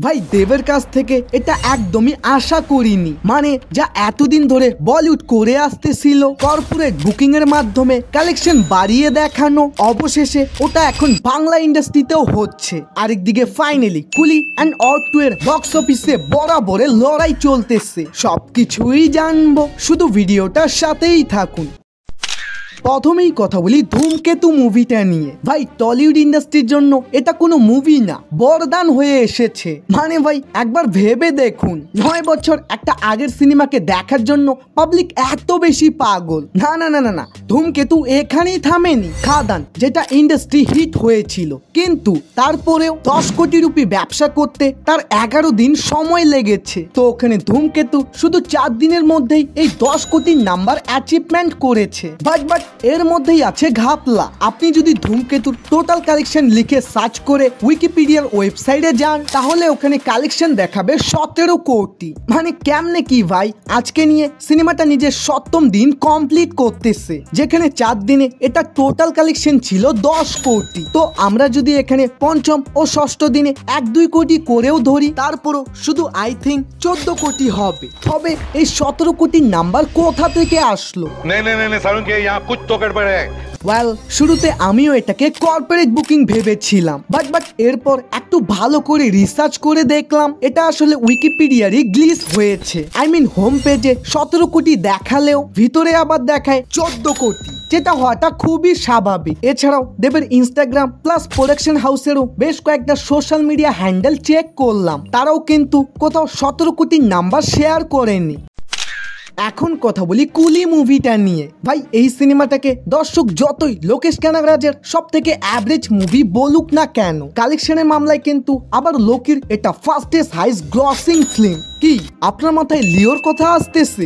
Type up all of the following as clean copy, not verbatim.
ভাই দেবের কাছ থেকে এটা একদমই আশা করিনি। মানে যা এতদিন ধরে বলিউড করে আসতেছিল কর্পোরেট বুকিং এর মাধ্যমে কালেকশন বাড়িয়ে দেখানো, অবশেষে ওটা এখন বাংলা ইন্ডাস্ট্রিতেও হচ্ছে। আরেকদিকে ফাইনালি কুলি অ্যান্ড অর 2 এর বক্স অফিসে বরাবরের লড়াই চলতেছে। সবকিছুই জানবো, শুধু ভিডিওটার সাথেই থাকুন। প্রথমেই কথা বলি ধূমকেতু মুভিটা নিয়ে। ভাই টলিউড ইন্ডাস্ট্রির জন্য এটা কোনো মুভি না, বরদান হয়ে এসেছে। মানে ভাই একবার ভেবে দেখুন, 9 বছর একটা আগের সিনেমাকে দেখার জন্য পাবলিক এত বেশি পাগল। না না না না না, ধূমকেতু এখানেই থামেনি। খাদান যেটা ইন্ডাস্ট্রি হিট হয়েছিল, কিন্তু তারপরেও 10 কোটি রুপি ব্যবসা করতে তার 11 দিন সময় লেগেছে। তো ওখানে ধূমকেতু শুধু 4 দিনের মধ্যেই এই 10 কোটির নাম্বার অ্যাচিভমেন্ট করেছে। বাট এর মধ্যেই আছে ঘাপলা। আপনি যদি ধূমকেতুর টোটাল কালেকশন লিখে সার্চ করে উইকিপিডিয়ার ওয়েবসাইটে যান, তাহলে ওখানে কালেকশন দেখাবে 17 কোটি। মানে কেমনে কি ভাই? আজকে নিয়ে সিনেমাটা নিজের 7ম দিন কমপ্লিট করতেছে, যেখানে 4 দিনে এটা টোটাল কালেকশন ছিল 10 কোটি। তো আমরা যদি এখানে 5ম ও 6ষ্ঠ দিনে 1-2 কোটি করেও ধরি, তারপরও শুধু আই থিঙ্ক 14 কোটি হবে। তবে এই 17 কোটির নাম্বার কোথা থেকে আসলো? শুরুতে আমিও এটাকে কর্পোরেট বুকিং ভেবেছিলাম, বাট এরপর একটু ভালো করে রিসার্চ করে দেখলাম এটা আসলে উইকিপিডিয়ারই গ্লিচ হয়েছে। আই মিন হোম পেজে 17 কোটি দেখালেও ভিতরে আবার দেখায় 14 কোটি, যেটা হওয়াটা খুবই স্বাভাবিক। এছাড়াও দেবের ইনস্টাগ্রাম প্লাস প্রোডাকশন হাউসেরও বেশ কয়েকটা সোশ্যাল মিডিয়া হ্যান্ডেল চেক করলাম, তারাও কিন্তু কোথাও 17 কোটির নাম্বার শেয়ার করেনি। এখন কথা বলি কুলি মুভিটা নিয়ে। ভাই এই সিনেমাটাকে দর্শক যতই লোকেশ কানাগরাজের সব থেকে অ্যাভারেজ মুভি বলুক না কেন, কালেকশনের মামলায় কিন্তু আবার লোকের এটা ফার্স্টেস্ট হাইস্ট গ্রসিং ফিল্ম। কি আপনার মাথায় লিওর কথা আসতেছে?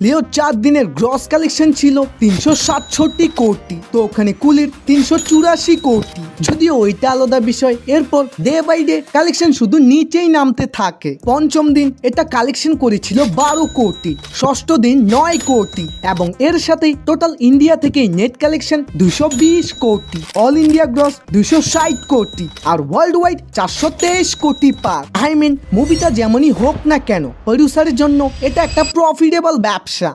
লিওর 4 দিনের গ্রস কালেকশন ছিল 367 কোটি, তো ওখানে কুলির 384 কোটি। যদিও ওইটা আলাদা বিষয়। এরপর ডে বাই ডে কালেকশন শুধু নিচেই নামতে থাকে। 5ম দিন এটা কালেকশন করেছিল 12 কোটি, 6ষ্ঠ দিন 9 কোটি, এবং এর সাথেই টোটাল ইন্ডিয়া থেকে নেট কালেকশন 220 কোটি, অল ইন্ডিয়া গ্রস 260 কোটি, আর ওয়ার্ল্ড ওয়াইড 423 কোটি পার। আই মিন মুভিটা যেমনই হোক না কেন, প্রডিউসারের জন্য এটা একটা প্রফিটেবল ব্যবসা।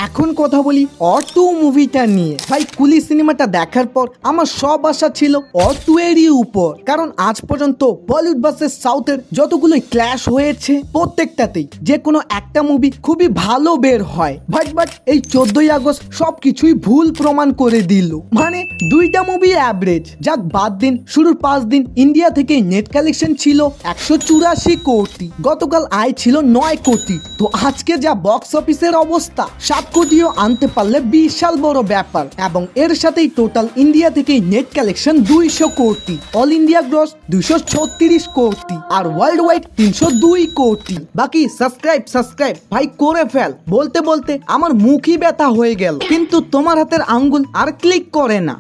এখন কথা বলি অর 2 মুভিটা নিয়ে। ভাই কুলি সিনেমাটা দেখার পর আমার সব আশা ছিল অর 2 এরই উপর, কারণ আজ পর্যন্ত বলিউড ভার্সেস সাউথের যতগুলোই ক্ল্যাশ হয়েছে প্রত্যেকটাতেই যে কোনো একটা মুভি খুবই ভালো বের হয়। বাট এই 14ই আগস্ট সবকিছুই ভুল প্রমাণ করে দিল। মানে 2টা মুভি অ্যাভারেজ। যাক বাদ দিন, শুরুর 5 দিন ইন্ডিয়া থেকে নেট কালেকশন ছিল 184 কোটি, গতকাল আয় ছিল 9 কোটি। তো আজকে যা বক্স অফিসের অবস্থা, 7 কোটিও আনতে পারলে বিশাল বড় ব্যাপার। এবং এর সাথেই টোটাল ইন্ডিয়া থেকে নেট কালেকশন 200 কোটি, অল ইন্ডিয়া গ্রস 236 কোটি, আর ওয়ার্ল্ড ওয়াইড 302 কোটি। বাকি সাবস্ক্রাইব ভাই করে ফেল। বলতে বলতে আমার মুখই ব্যথা হয়ে গেল, কিন্তু তোমার হাতের আঙ্গুল আর ক্লিক করে না।